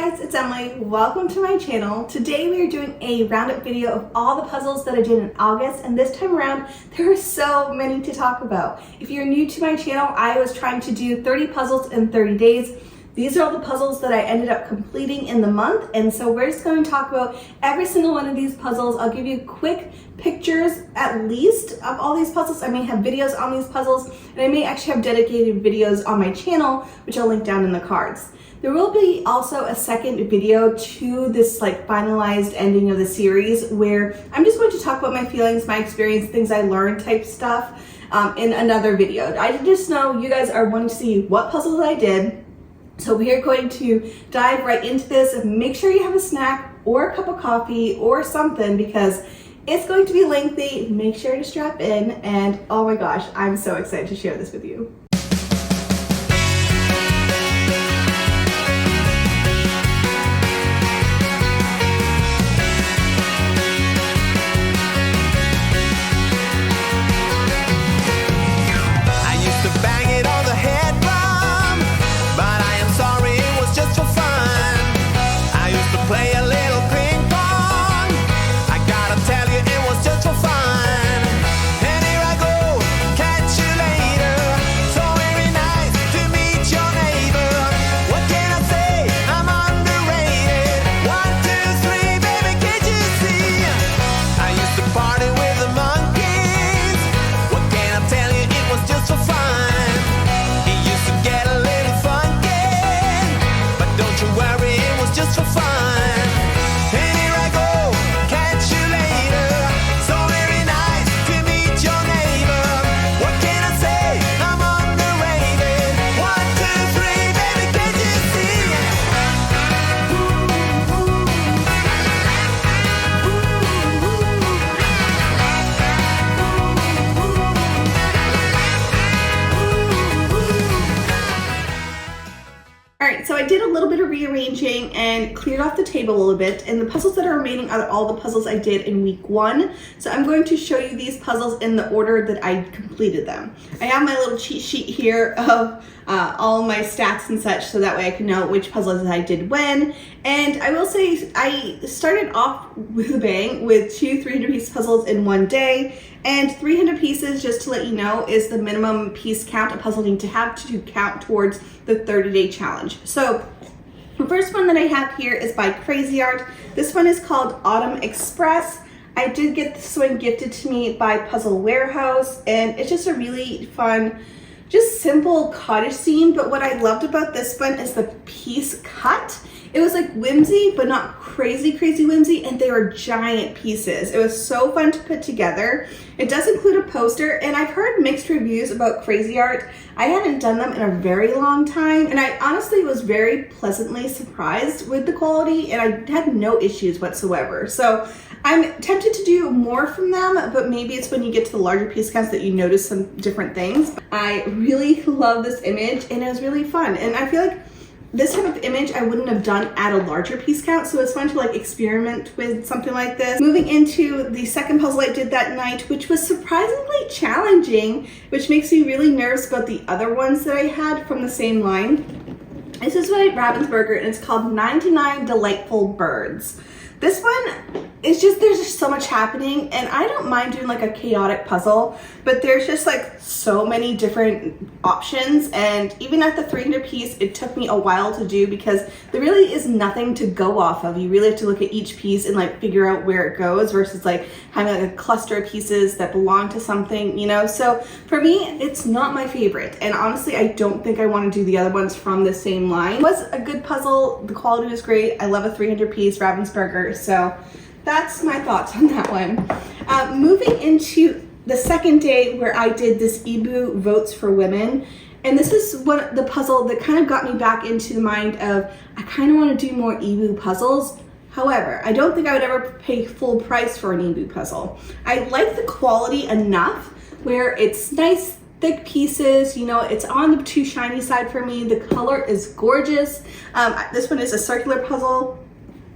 guys, it's Emily. Welcome to my channel. Today we are doing a roundup video of all the puzzles that I did in August, and this time around there are so many to talk about. If you're new to my channel, I was trying to do 30 puzzles in 30 days. These are all the puzzles that I ended up completing in the month, and so we're just going to talk about every single one of these puzzles. I'll give you quick pictures at least of all these puzzles. I may have videos on these puzzles, and I may actually have dedicated videos on my channel, which I'll link down in the cards. There will be also a second video to this finalized ending of the series where I'm just going to talk about my feelings, my experience, things I learned type stuff in another video. I just know you guys are wanting to see what puzzles I did. So we are going to dive right into this. Make sure you have a snack or a cup of coffee or something because it's going to be lengthy. Make sure to strap in, and oh my gosh, I'm so excited to share this with you. So I did a little bit of rearranging and cleared off the table a little bit, and the puzzles that are remaining are all the puzzles I did in week 1. So I'm going to show you these puzzles in the order that I completed them. I have my little cheat sheet here of all my stats and such, so that way I can know which puzzles I did when. And I will say I started off with a bang with 2 300-piece puzzles in one day, and 300 pieces, just to let you know, is the minimum piece count a puzzle needs to have to count towards the 30-day challenge. So the first one that I have here is by Crazy Art. This one is called Autumn Express. I did get this one gifted to me by Puzzle Warehouse, and it's just a really fun, just simple cottage scene. But what I loved about this one is the piece cut. It was like whimsy, but not crazy whimsy, and they were giant pieces. It was so fun to put together. It does include a poster, and I've heard mixed reviews about Crazy Art. I haven't done them in a very long time, and I honestly was very pleasantly surprised with the quality, and I had no issues whatsoever. So I'm tempted to do more from them, but maybe it's when you get to the larger piece counts that you notice some different things. I really love this image, and it was really fun, and I feel like this type of image I wouldn't have done at a larger piece count, so it's fun to experiment with something like this. Moving into the second puzzle I did that night, which was surprisingly challenging, which makes me really nervous about the other ones that I had from the same line. This is by Ravensburger, and it's called 99 Delightful Birds. This one is just, there's just so much happening, and I don't mind doing a chaotic puzzle, but there's just so many different options, and even at the 300 piece, it took me a while to do because there really is nothing to go off of. You really have to look at each piece and figure out where it goes versus having a cluster of pieces that belong to something, you know? So for me, it's not my favorite, and honestly, I don't think I want to do the other ones from the same line. It was a good puzzle. The quality was great. I love a 300 piece Ravensburger, so that's my thoughts on that one. Moving into the second day where I did this EBU Votes for Women, and this is the puzzle that kind of got me back into the mind of I kind of want to do more EBU puzzles. However, I don't think I would ever pay full price for an EBU puzzle. I like the quality enough where it's nice thick pieces, you know, it's on the too shiny side for me. The color is gorgeous. This one is a circular puzzle.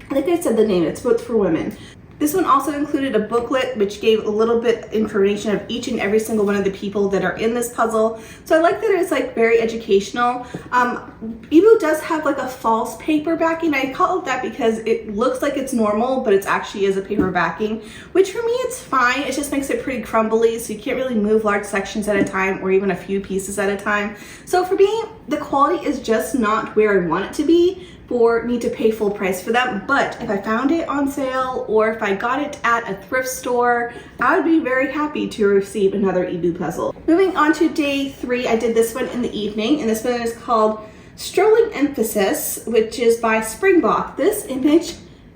I think I said the name, it's Votes for Women. This one also included a booklet which gave a little bit information of each and every single one of the people that are in this puzzle. So I like that it's like very educational. Ebu does have like a false paper backing. I call it that because it looks like it's normal, but it actually is a paper backing, which for me it's fine. It just makes it pretty crumbly, so you can't really move large sections at a time or even a few pieces at a time. So for me, the quality is just not where I want it to be for me to pay full price for them. But if I found it on sale or if I got it at a thrift store, I would be very happy to receive another Ebu puzzle. Moving on to day 3, I did this one in the evening, and this one is called Strolling Emphasis, which is by Springbok. This image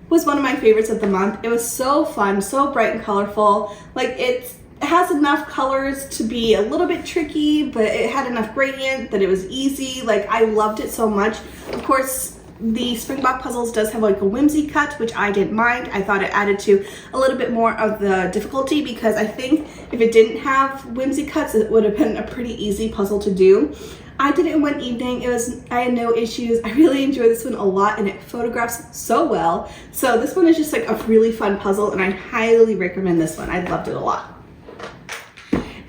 was one of my favorites of the month. It was so fun, so bright and colorful. Like it has enough colors to be a little bit tricky, but it had enough gradient that it was easy. Like I loved it so much. Of course, the Springbok puzzles does have like a whimsy cut, which I didn't mind. I thought it added to a little bit more of the difficulty, because I think if it didn't have whimsy cuts, it would have been a pretty easy puzzle to do. I did it in one evening. I had no issues. I really enjoyed this one a lot, and it photographs so well. So this one is just like a really fun puzzle, and I highly recommend this one. I loved it a lot.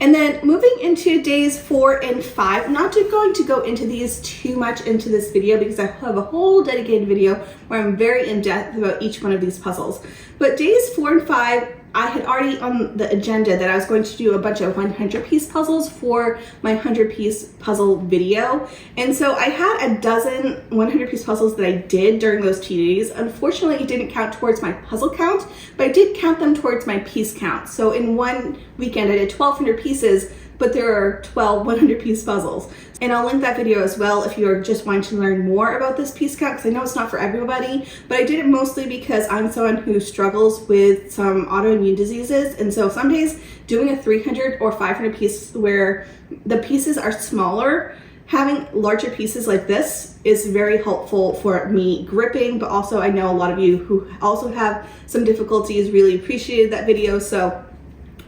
And then moving into days 4 and 5, I'm not going to go into these too much into this video because I have a whole dedicated video where I'm very in depth about each one of these puzzles. But days 4 and 5, I had already on the agenda that I was going to do a bunch of 100-piece puzzles for my 100-piece puzzle video. And so I had a dozen 100-piece puzzles that I did during those 2 days. Unfortunately, it didn't count towards my puzzle count, but I did count them towards my piece count. So in one weekend, I did 1,200 pieces, but there are 12 100-piece puzzles. And I'll link that video as well if you're just wanting to learn more about this piece count, because I know it's not for everybody, but I did it mostly because I'm someone who struggles with some autoimmune diseases. And so some days doing a 300 or 500 piece where the pieces are smaller, having larger pieces like this is very helpful for me gripping, but also I know a lot of you who also have some difficulties really appreciated that video. So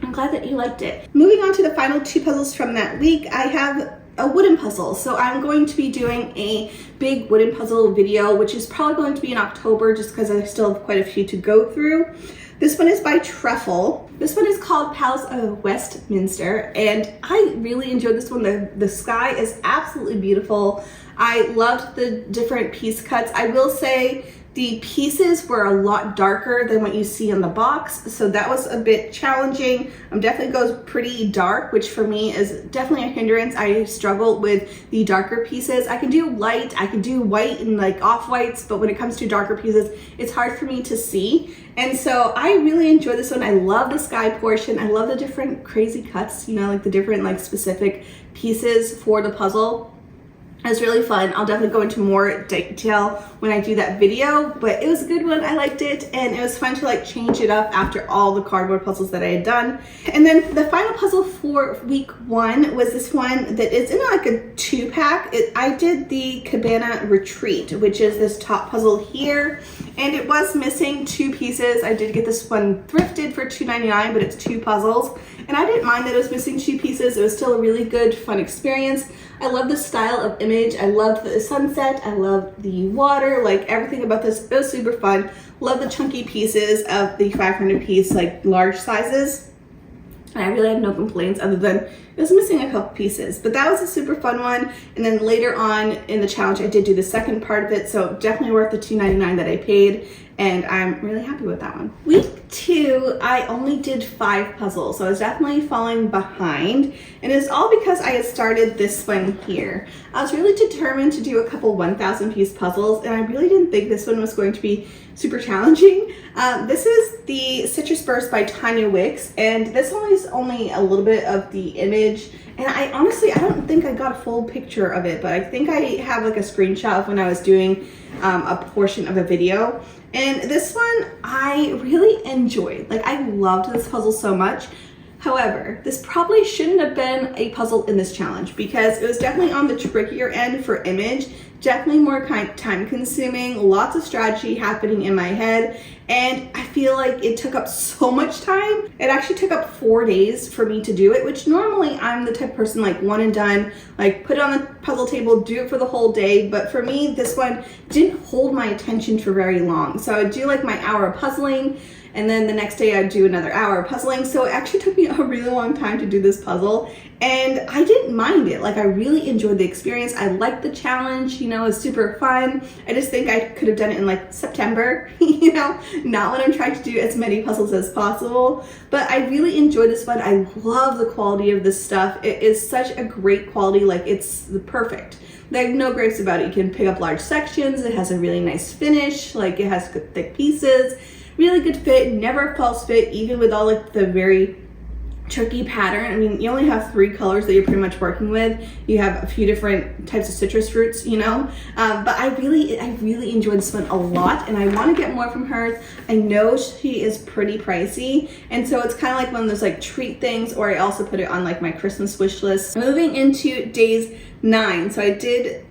I'm glad that you liked it. Moving on to the final 2 puzzles from that week, I have a wooden puzzle. So I'm going to be doing a big wooden puzzle video, which is probably going to be in October just because I still have quite a few to go through. This one is by Truffle. This one is called Palace of Westminster, and I really enjoyed this one. The sky is absolutely beautiful. I loved the different piece cuts. I will say the pieces were a lot darker than what you see in the box, so that was a bit challenging. Definitely goes pretty dark, which for me is definitely a hindrance. I struggle with the darker pieces. I can do light, I can do white and like off-whites, but when it comes to darker pieces, it's hard for me to see. And so I really enjoy this one. I love the sky portion. I love the different crazy cuts, you know, like the different like specific pieces for the puzzle. It's really fun. I'll definitely go into more detail when I do that video, but it was a good one. I liked it, and it was fun to like change it up after all the cardboard puzzles that I had done. And then the final puzzle for week 1 was this one that is in like a 2-pack. I did the Cabana Retreat, which is this top puzzle here, and it was missing 2 pieces. I did get this one thrifted for $2.99, but it's 2 puzzles, and I didn't mind that it was missing 2 pieces. It was still a really good, fun experience. I love the style of image. I loved the sunset. I loved the water, like everything about this. It was super fun. Love the chunky pieces of the 500 piece, like large sizes. And I really had no complaints other than it was missing a couple pieces, but that was a super fun one. And then later on in the challenge, I did do the second part of it. So definitely worth the $2.99 that I paid. And I'm really happy with that one. Week 2, I only did 5 puzzles, so I was definitely falling behind. And it's all because I had started this one here. I was really determined to do a couple 1,000 piece puzzles, and I really didn't think this one was going to be super challenging. This is the Citrus Burst by Tanya Wicks, and this one is only a little bit of the image. And I don't think I got a full picture of it, but I think I have like a screenshot of when I was doing a portion of a video. And this one I really enjoyed. Like, I loved this puzzle so much. However, this probably shouldn't have been a puzzle in this challenge because it was definitely on the trickier end for image, definitely more time consuming, lots of strategy happening in my head, and I feel like it took up so much time. It actually took up 4 days for me to do it, which normally I'm the type of person like one and done, like put it on the puzzle table, do it for the whole day. But for me, this one didn't hold my attention for very long. So I would do like my hour of puzzling, and then the next day I'd do another hour puzzling. So it actually took me a really long time to do this puzzle, and I didn't mind it. Like, I really enjoyed the experience. I liked the challenge, you know, it was super fun. I just think I could have done it in like September, you know, not when I'm trying to do as many puzzles as possible. But I really enjoyed this one. I love the quality of this stuff. It is such a great quality, like it's the perfect. Like, no gripes about it. You can pick up large sections. It has a really nice finish. Like, it has good thick pieces, really good fit, never false fit, even with all like the very tricky pattern. I mean, you only have 3 colors that you're pretty much working with. You have a few different types of citrus fruits, you know, but I really enjoyed this one a lot, and I want to get more from her. I know she is pretty pricey, and so it's kind of like one of those like treat things, or I also put it on like my Christmas wish list. Moving into days 9, so I did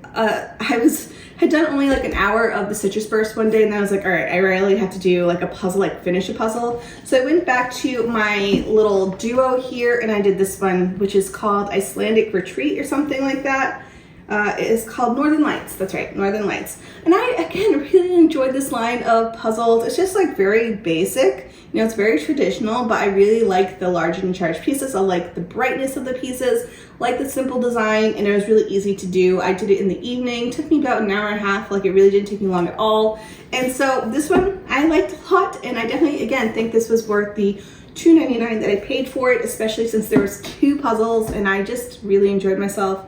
had done only like an hour of the citrus burst one day, and then I was like, all right, I really have to do like a puzzle, like finish a puzzle. So I went back to my little duo here, and I did this one, which is called Icelandic Retreat or something like that. It is called Northern Lights. That's right, Northern Lights. And I, again, really enjoyed this line of puzzles. It's just like very basic. You know, it's very traditional, but I really like the large and charged pieces. I like the brightness of the pieces, like the simple design, and it was really easy to do. I did it in the evening. It took me about an hour and a half. Like, it really didn't take me long at all. And so this one I liked a lot, and I definitely, again, think this was worth the $2.99 that I paid for it, especially since there was 2 puzzles, and I just really enjoyed myself.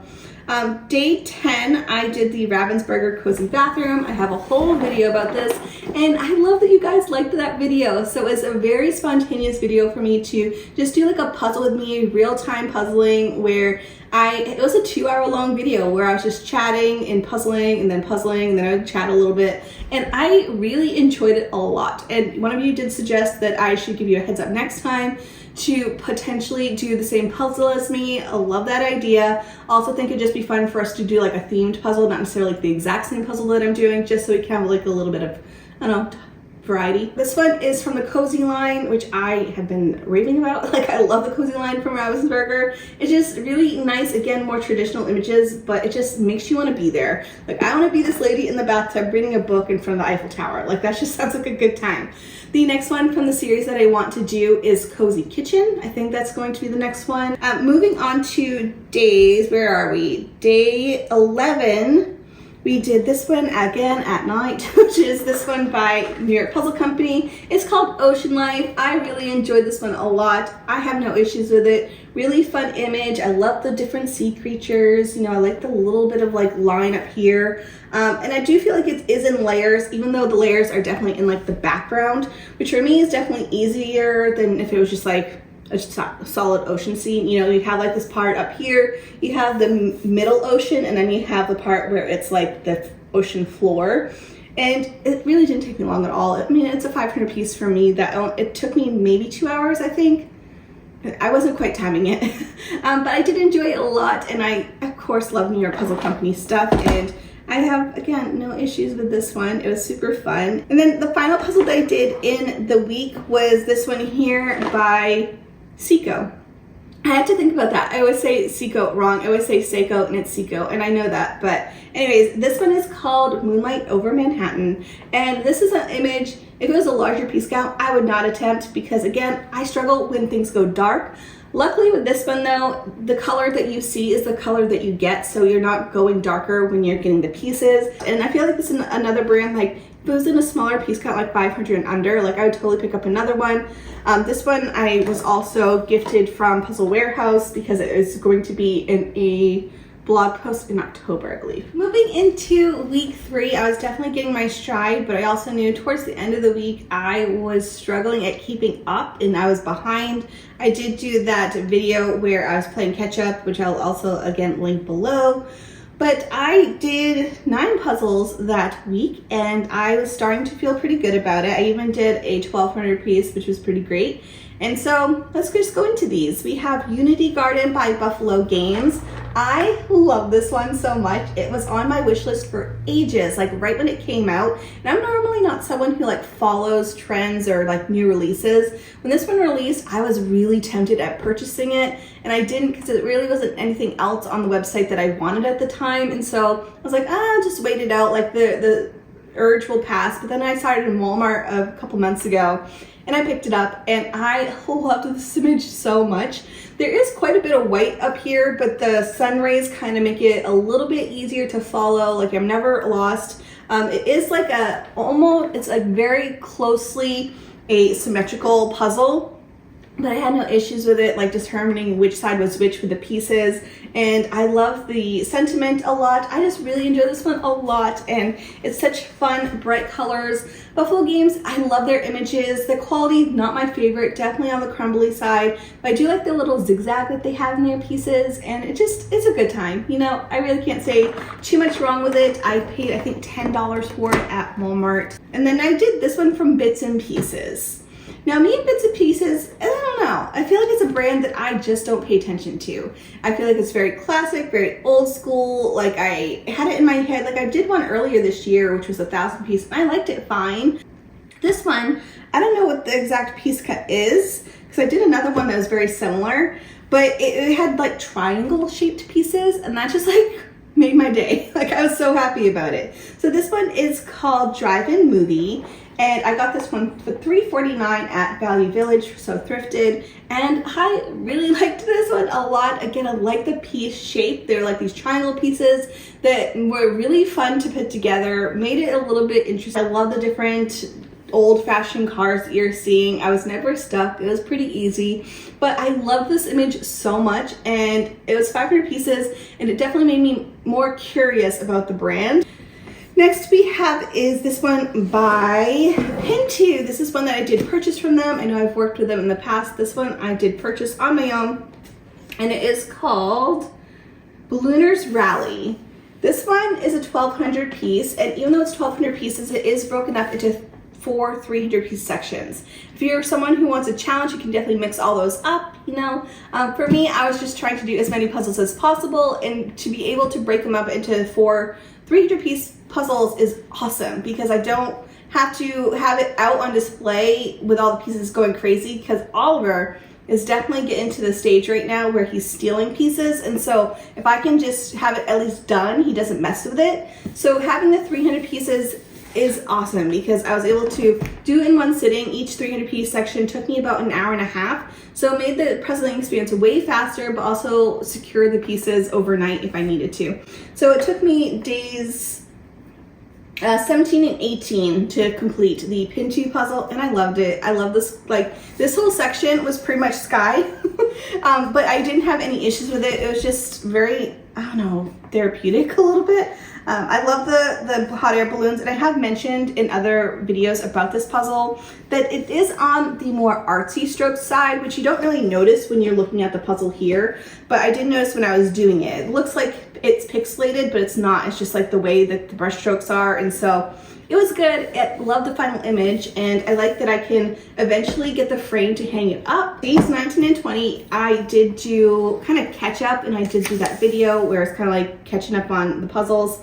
Day 10, I did the Ravensburger Cozy Bathroom. I have a whole video about this, and I love that you guys liked that video. So it's a very spontaneous video for me to just do like a puzzle with me, real-time puzzling, where it was a 2-hour long video where I was just chatting and then I would chat a little bit, and I really enjoyed it a lot. And one of you did suggest that I should give you a heads up next time to potentially do the same puzzle as me. I love that idea. I also think it'd just be fun for us to do like a themed puzzle, not necessarily like the exact same puzzle that I'm doing, just so we can have like a little bit of, I don't know, variety. This one is from the Cozy line, which I have been raving about. Like, I love the Cozy line from Ravensburger. It's just really nice. Again, more traditional images, but it just makes you want to be there. Like, I want to be this lady in the bathtub reading a book in front of the Eiffel Tower. Like, that just sounds like a good time. The next one from the series that I want to do is Cozy Kitchen. I think that's going to be the next one. Moving on to days, where are we? Day 11. We did this one again at night, which is this one by New York Puzzle Company. It's called Ocean Life. I really enjoyed this one a lot. I have no issues with it. Really fun image. I love the different sea creatures. You know, I like the little bit of like line up here. And I do feel like it is in layers, even though the layers are definitely in like the background, which for me is definitely easier than if it was just like a solid ocean scene. You know, you have like this part up here, you have the middle ocean, and then you have the part where it's like the ocean floor. And it really didn't take me long at all. I mean, it's a 500 piece for me. It took me maybe 2 hours, I think. I wasn't quite timing it, but I did enjoy it a lot, and I of course love New York Puzzle Company stuff, and I have, again, no issues with this one. It was super fun. And then the final puzzle that I did in the week was this one here by Seiko. I had to think about that. I always say Seiko wrong. I always say Seiko and it's Seiko, and I know that. But anyways, this one is called Moonlight Over Manhattan, and this is an image. If it was a larger piece count, I would not attempt, because again, I struggle when things go dark. Luckily with this one though, the color that you see is the color that you get, so you're not going darker when you're getting the pieces. And I feel like this is another brand, like if it was in a smaller piece count, like 500 and under, like I would totally pick up another one. This one I was also gifted from Puzzle Warehouse because it is going to be in a blog post in October, I believe. Moving into week 3, I was definitely getting my stride, but I also knew towards the end of the week I was struggling at keeping up and I was behind. I did do that video where I was playing catch up, which I'll also again link below. But I did 9 puzzles that week and I was starting to feel pretty good about it. I even did a 1200 piece, which was pretty great. And so let's just go into these. We have Unity Garden by Buffalo Games. I love this one so much. It was on my wish list for ages, like right when it came out. And I'm normally not someone who like follows trends or like new releases. When this one released, I was really tempted at purchasing it, and I didn't because it really wasn't anything else on the website that I wanted at the time. And so I was like, just wait it out. Like the urge will pass, but then I saw it in Walmart a couple months ago and I picked it up and I loved this image so much. There is quite a bit of white up here, but the sun rays kind of make it a little bit easier to follow. Like I'm never lost. It is like it's like very closely a symmetrical puzzle, but I had no issues with it, like determining which side was which with the pieces. And I love the sentiment a lot. I just really enjoy this one a lot, and it's such fun, bright colors. Buffalo Games, I love their images. The quality, not my favorite, definitely on the crumbly side, but I do like the little zigzag that they have in their pieces, and it's a good time. You know, I really can't say too much wrong with it. I paid, I think, $10 for it at Walmart. And then I did this one from Bits and Pieces. Now, me and Bits and Pieces, I don't know. I feel like it's a brand that I just don't pay attention to. I feel like it's very classic, very old school. Like I had it in my head, like I did one earlier this year, which was 1,000 piece, and I liked it fine. This one, I don't know what the exact piece cut is, because I did another one that was very similar, but it had like triangle shaped pieces, and that just like made my day. Like I was so happy about it. So this one is called Drive-In Movie. And I got this one for $3.49 at Value Village, so thrifted. And I really liked this one a lot. Again, I like the piece shape. They're like these triangle pieces that were really fun to put together, made it a little bit interesting. I love the different old-fashioned cars that you're seeing. I was never stuck. It was pretty easy. But I love this image so much, and it was 500 pieces, and it definitely made me more curious about the brand. Next we have is this one by Pintu. This is one that I did purchase from them. I know I've worked with them in the past. This one I did purchase on my own, and it is called Ballooners Rally. This one is a 1,200 piece, and even though it's 1,200 pieces, it is broken up into 4 300 piece sections. If you're someone who wants a challenge, you can definitely mix all those up, you know. For me, I was just trying to do as many puzzles as possible, and to be able to break them up into 4 300 piece puzzles is awesome, because I don't have to have it out on display with all the pieces going crazy, because Oliver is definitely getting to the stage right now where he's stealing pieces, and so if I can just have it at least done, he doesn't mess with it. So having the 300 pieces is awesome, because I was able to do it in one sitting. Each 300 piece section took me about an hour and a half, so it made the puzzling experience way faster, but also secure the pieces overnight if I needed to. So it took me days 17 and 18 to complete the Pintu puzzle, and I loved it. I love this, like this whole section was pretty much sky, but I didn't have any issues with it. It was just very, I don't know, therapeutic a little bit. I love the hot air balloons, and I have mentioned in other videos about this puzzle that it is on the more artsy stroke side, which you don't really notice when you're looking at the puzzle here, but I did notice when I was doing it. It looks like it's pixelated, but it's not. It's just like the way that the brush strokes are, and so it was good. I love the final image, and I like that I can eventually get the frame to hang it up. Days 19 and 20, I did do kind of catch up, and I did do that video where it's kind of like catching up on the puzzles.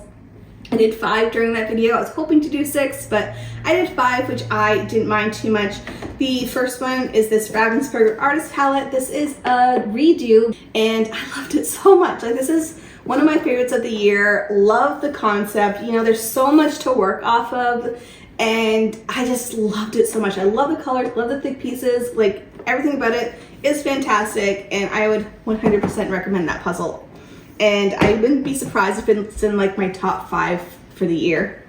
I did 5 during that video. I was hoping to do 6, but I did 5, which I didn't mind too much. The first one is this Ravensburger Artist Palette. This is a redo, and I loved it so much. Like, this is one of my favorites of the year. Love the concept. You know, there's so much to work off of, and I just loved it so much. I love the colors, love the thick pieces, like everything about it is fantastic, and I would 100% recommend that puzzle. And I wouldn't be surprised if it's in like my top 5 for the year.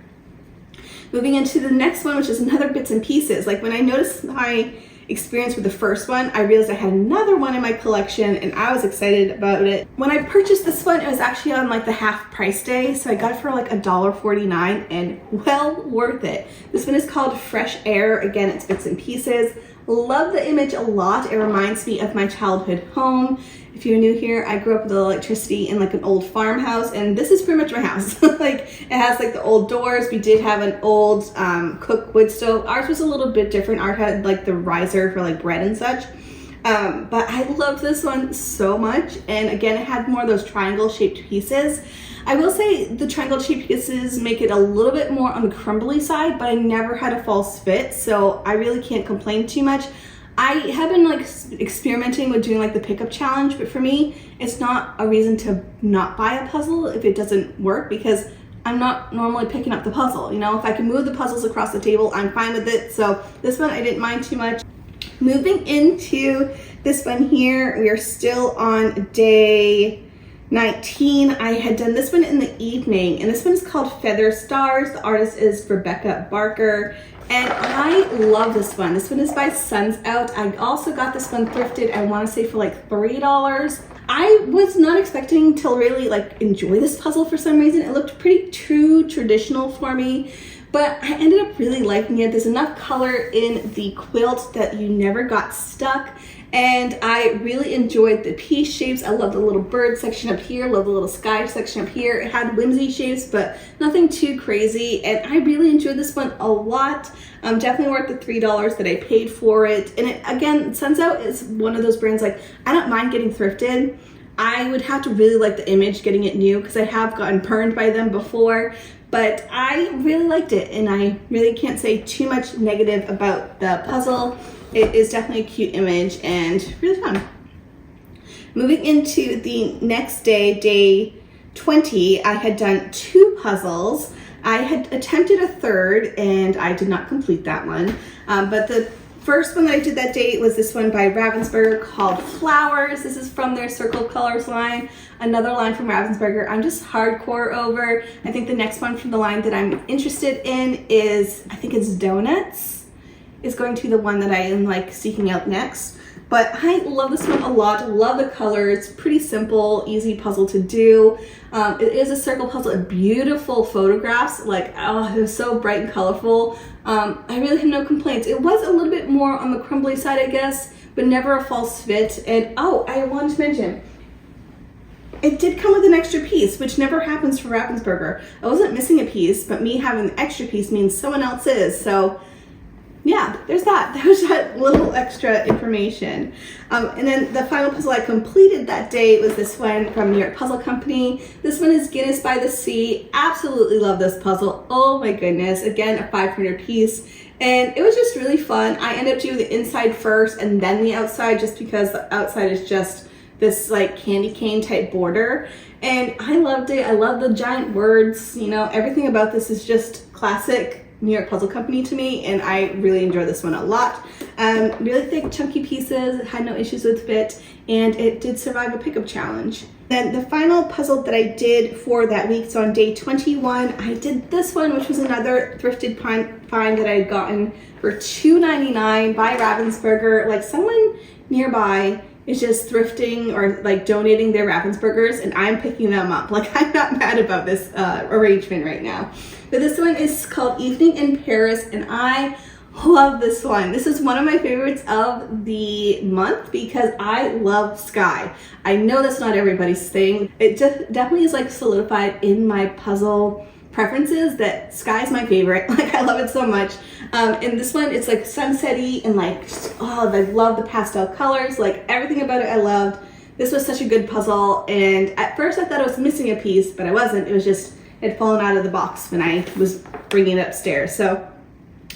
Moving into the next one, which is another Bits and Pieces. Like when I noticed my experience with the first one, I realized I had another one in my collection, and I was excited about it. When I purchased this one, it was actually on like the half price day, so I got it for like $1.49, and well worth it. This one is called Fresh Air. Again, it's Bits and Pieces. Love the image a lot. It reminds me of my childhood home. If you're new here, I grew up with electricity in like an old farmhouse, and this is pretty much my house. Like it has like the old doors. We did have an old cook wood stove. Ours was a little bit different. Ours had like the riser for like bread and such. But I love this one so much. And again, it had more of those triangle shaped pieces. I will say the triangle shaped pieces make it a little bit more on the crumbly side, but I never had a false fit, so I really can't complain too much. I have been like experimenting with doing like the pickup challenge, but for me, it's not a reason to not buy a puzzle if it doesn't work, because I'm not normally picking up the puzzle. You know, if I can move the puzzles across the table, I'm fine with it. So this one I didn't mind too much. Moving into this one here, we are still on day 19. I had done this one in the evening, and this one is called Feather Stars. The artist is Rebecca Barker, and I love this one. This one is by Suns Out. I also got this one thrifted, I want to say for like $3. I was not expecting to really like enjoy this puzzle for some reason. It looked pretty too traditional for me, but I ended up really liking it. There's enough color in the quilt that you never got stuck, and I really enjoyed the piece shapes. I love the little bird section up here, love the little sky section up here. It had whimsy shapes, but nothing too crazy, and I really enjoyed this one a lot. Definitely worth the $3 that I paid for it. And it, again, Suns Out is one of those brands, like, I don't mind getting thrifted. I would have to really like the image getting it new, because I have gotten burned by them before, but I really liked it, and I really can't say too much negative about the puzzle. It is definitely a cute image and really fun. Moving into the next day, day 20, I had done 2 puzzles. I had attempted a third, and I did not complete that one. But the first one that I did that day was this one by Ravensburger called Flowers. This is from their Circle Colors line, another line from Ravensburger I'm just hardcore over. I think the next one from the line that I'm interested in is, I think it's Donuts, is going to be the one that I am like seeking out next. But I love this one a lot, love the colors, pretty simple, easy puzzle to do. It is a circle puzzle, beautiful photographs, like, oh, it was so bright and colorful. I really have no complaints. It was a little bit more on the crumbly side, I guess, but never a false fit. And oh, I wanted to mention, it did come with an extra piece, which never happens for Ravensburger. I wasn't missing a piece, but me having the extra piece means someone else is. So yeah, there's that. There's that little extra information. And then the final puzzle I completed that day was this one from New York Puzzle Company. This one is Guinness by the Sea. Absolutely love this puzzle. Oh my goodness. Again, a 500 piece. And it was just really fun. I ended up doing the inside first and then the outside, just because the outside is just this like candy cane type border. And I loved it. I love the giant words. You know, everything about this is just classic New York Puzzle Company to me, and I really enjoy this one a lot. Really thick, chunky pieces, had no issues with fit, and it did survive a pickup challenge. Then the final puzzle that I did for that week, so on day 21, I did this one, which was another thrifted find that I had gotten for $2.99 by Ravensburger. Like, someone nearby is just thrifting or like donating their Ravensburgers, and I'm picking them up. Like, I'm not mad about this arrangement right now. But this one is called Evening in Paris, and I love this one. This is one of my favorites of the month because I love sky. I know that's not everybody's thing. It definitely is like solidified in my puzzle preferences that sky is my favorite. Like, I love it so much. And this one, it's like sunset-y and like, oh, I love the pastel colors. Like, everything about it I loved. This was such a good puzzle, and at first I thought I was missing a piece, but I wasn't. It was just, it had fallen out of the box when I was bringing it upstairs. So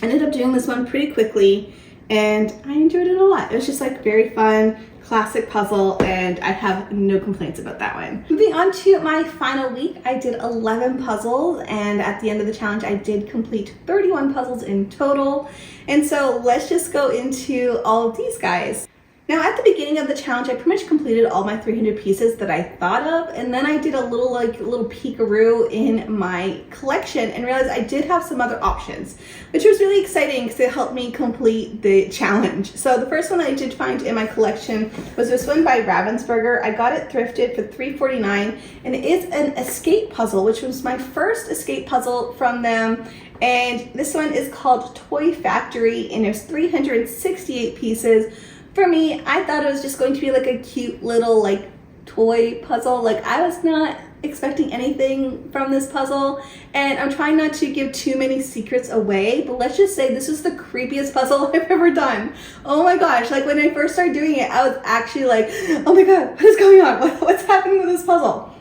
I ended up doing this one pretty quickly, and I enjoyed it a lot. It was just like very fun, classic puzzle, and I have no complaints about that one. Moving on to my final week, I did 11 puzzles, and at the end of the challenge, I did complete 31 puzzles in total. And so let's just go into all of these guys. Now, at the beginning of the challenge, I pretty much completed all my 300 pieces that I thought of, and then I did a little peekaroo in my collection and realized I did have some other options, which was really exciting because it helped me complete the challenge. So the first one I did find in my collection was this one by Ravensburger. I got it thrifted for $3.49, and it is an escape puzzle, which was my first escape puzzle from them. And this one is called Toy Factory, and there's 368 pieces. For me, I thought it was just going to be like a cute little like toy puzzle. Like, I was not expecting anything from this puzzle, and I'm trying not to give too many secrets away, but let's just say this is the creepiest puzzle I've ever done. Oh my gosh, like when I first started doing it, I was actually like, oh my god, what is going on? What's happening with this puzzle?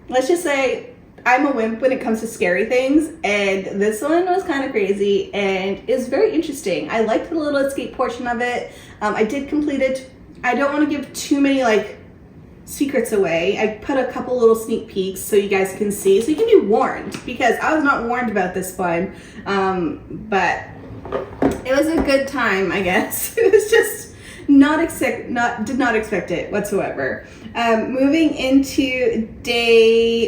Let's just say I'm a wimp when it comes to scary things, and this one was kind of crazy and is very interesting. I liked the little escape portion of it. I did complete it. I don't want to give too many like secrets away. I put a couple little sneak peeks so you guys can see, so you can be warned, because I was not warned about this one. But it was a good time, I guess. It was just did not expect it whatsoever. Moving into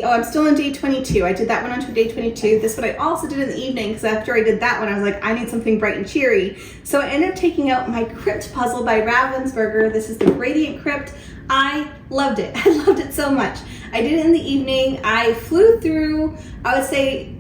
I'm still on day 22. I did that one onto day 22. This one I also did in the evening, because after I did that one, I was like, I need something bright and cheery. So I ended up taking out my Crypt puzzle by Ravensburger. This is the Radiant Crypt. I loved it. I loved it so much. I did it in the evening. I flew through, I would say,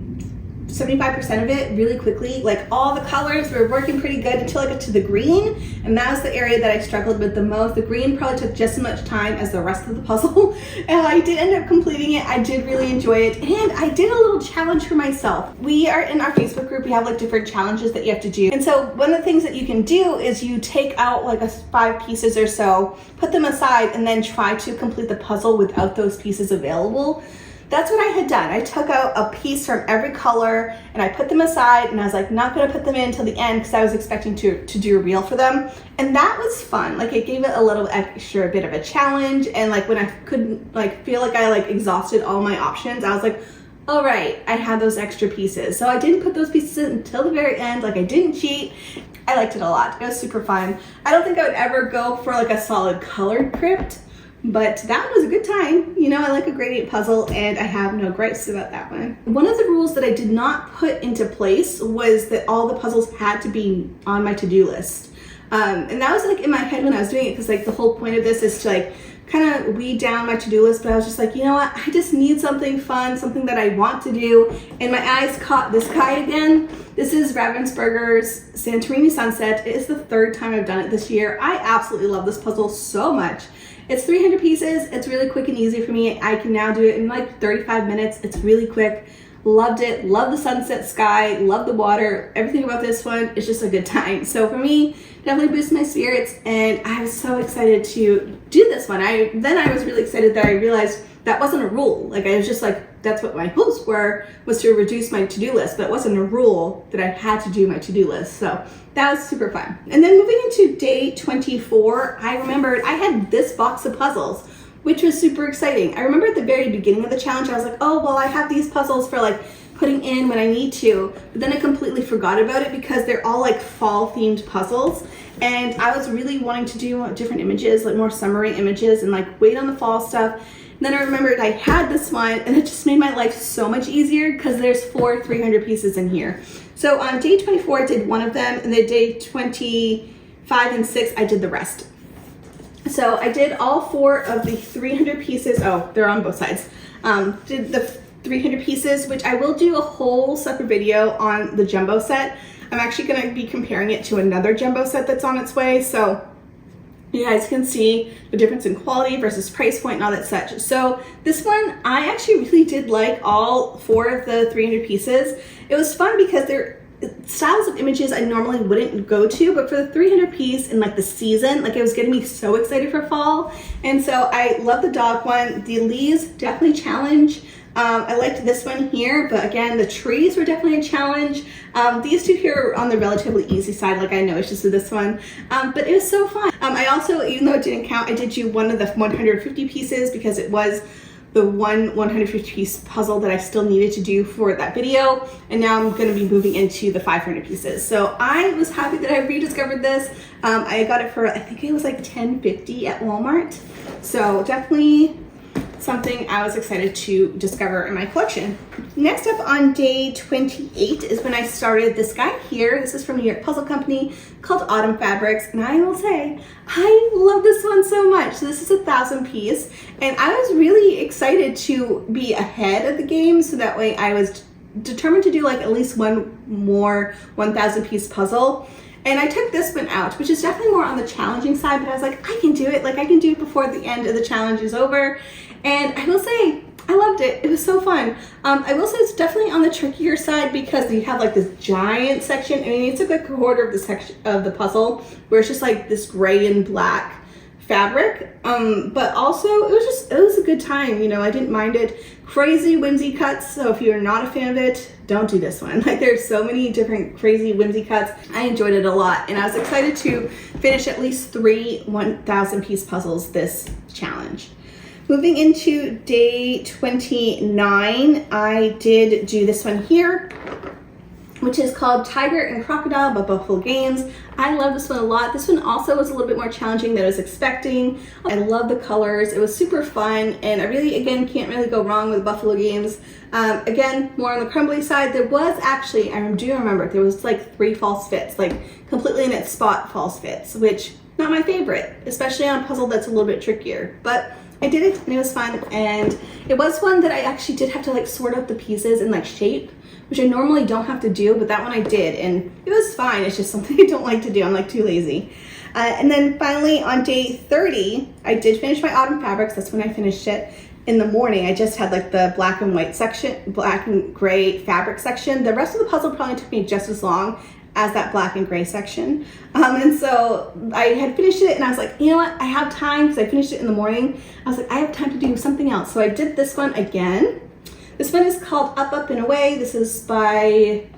75% of it really quickly. Like, all the colors were working pretty good until I got to the green, and that was the area that I struggled with the most. The green probably took just as much time as the rest of the puzzle, and I did end up completing it. I did really enjoy it, and I did a little challenge for myself. We are in our Facebook group. We have like different challenges that you have to do, and so one of the things that you can do is you take out like 5 pieces or so, put them aside, and then try to complete the puzzle without those pieces available. That's what I had done. I took out a piece from every color and I put them aside, and I was like, not gonna put them in until the end, because I was expecting to do a reel for them. And that was fun. Like, it gave it a little extra bit of a challenge. And like, when I couldn't feel like I exhausted all my options, I was like, all right, I have those extra pieces. So I didn't put those pieces in until the very end. Like, I didn't cheat. I liked it a lot. It was super fun. I don't think I would ever go for like a solid colored crypt, but that was a good time. You know, I like a gradient puzzle, and I have no gripes about that one. One of the rules that I did not put into place was that all the puzzles had to be on my to-do list. And that was like in my head when I was doing it, because like the whole point of this is to like kind of weed down my to-do list, but I was just like, you know what, I just need something fun, something that I want to do. And my eyes caught this guy again. This is Ravensburger's Santorini Sunset. It is the 3rd time I've done it this year. I absolutely love this puzzle so much. It's 300 pieces. It's really quick and easy for me. I can now do it in like 35 minutes. It's really quick. Loved it. Love the sunset sky. Love the water. Everything about this one is just a good time. So for me, definitely boosts my spirits, and I was so excited to do this one. Then I was really excited that I realized that wasn't a rule. Like, I was just like, that's what my hopes were, was to reduce my to-do list, but it wasn't a rule that I had to do my to-do list. So that was super fun. And then moving into day 24, I remembered I had this box of puzzles, which was super exciting. I remember at the very beginning of the challenge, I was like, oh, well, I have these puzzles for like putting in when I need to, but then I completely forgot about it because they're all like fall themed puzzles. And I was really wanting to do different images, like more summery images, and like wait on the fall stuff. And then I remembered I had this one, and it just made my life so much easier because there's 4 300 pieces in here. So on day 24, I did one of them, and then day 25 and 6, I did the rest. So I did all 4 of the 300 pieces. Oh, they're on both sides. Did the 300 pieces, which I will do a whole separate video on the jumbo set. I'm actually going to be comparing it to another jumbo set that's on its way. So you guys can see the difference in quality versus price point and all that such. So this one, I actually really did like all 4 of the 300 pieces. It was fun because they're styles of images I normally wouldn't go to, but for the 300 piece and like the season, like it was getting me so excited for fall. And so I love the dog one. The leaves definitely challenge. I liked this one here, but again, the trees were definitely a challenge. These 2 here are on the relatively easy side, like I know it's just this one, but it was so fun. I also, even though it didn't count, I did do one of the 150 pieces because it was the one 150 piece puzzle that I still needed to do for that video. And now I'm going to be moving into the 500 pieces. So I was happy that I rediscovered this. I got it for, I think it was like $10.50 at Walmart. So definitely something I was excited to discover in my collection. Next up on day 28 is when I started this guy here. This is from New York Puzzle Company called Autumn Fabrics, and I will say I love this one so much. So this is 1,000 piece, and I was really excited to be ahead of the game, so that way I was determined to do like at least one more 1,000 piece puzzle. And I took this one out, which is definitely more on the challenging side, but I was like, I can do it. Like, I can do it before the end of the challenge is over. And I will say, I loved it. It was so fun. I will say it's definitely on the trickier side because you have like this giant section. I mean, it's a good quarter of the section of the puzzle where it's just like this gray and black fabric. But also it was a good time. You know, I didn't mind it. Crazy whimsy cuts. So if you're not a fan of it, don't do this one. Like, there's so many different crazy whimsy cuts. I enjoyed it a lot, and I was excited to finish at least 3 1,000 piece puzzles this challenge. Moving into day 29, I did do this one here, which is called Tiger and Crocodile by Buffalo Games. I love this one a lot. This one also was a little bit more challenging than I was expecting. I love the colors. It was super fun, and I really, again, can't really go wrong with Buffalo Games. Again, more on the crumbly side. There was actually, I do remember, there was like 3 false fits, like completely in its spot false fits, which not my favorite, especially on a puzzle that's a little bit trickier. But I did it, and it was fun, and it was one that I actually did have to like sort out the pieces in like shape, which I normally don't have to do, but that one I did, and it was fine. It's just something I don't like to do. I'm like too lazy. And then finally on day 30, I did finish my autumn fabrics. That's when I finished it. In the morning, I just had like the black and white section, black and gray fabric section. The rest of the puzzle probably took me just as long as that black and gray section. And so I had finished it, and I was like, you know what? I have time, because I finished it in the morning. I was like, I have time to do something else. So I did this one again. This one is called Up, Up, and Away. This is by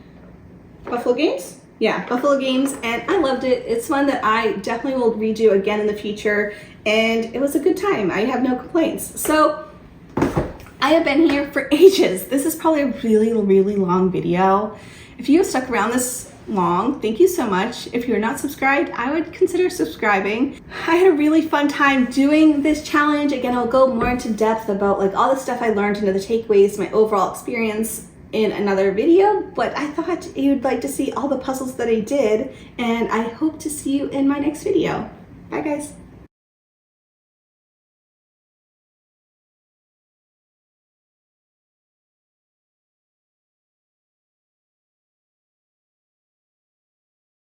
Buffalo Games. Yeah, Buffalo Games, and I loved it. It's one that I definitely will redo again in the future, and it was a good time. I have no complaints. So I have been here for ages. This is probably a really, really long video. If you have stuck around this long, thank you so much. If you're not subscribed, I would consider subscribing. I had a really fun time doing this challenge. Again, I'll go more into depth about like all the stuff I learned and the takeaways, my overall experience in another video, but I thought you'd like to see all the puzzles that I did, and I hope to see you in my next video. Bye guys.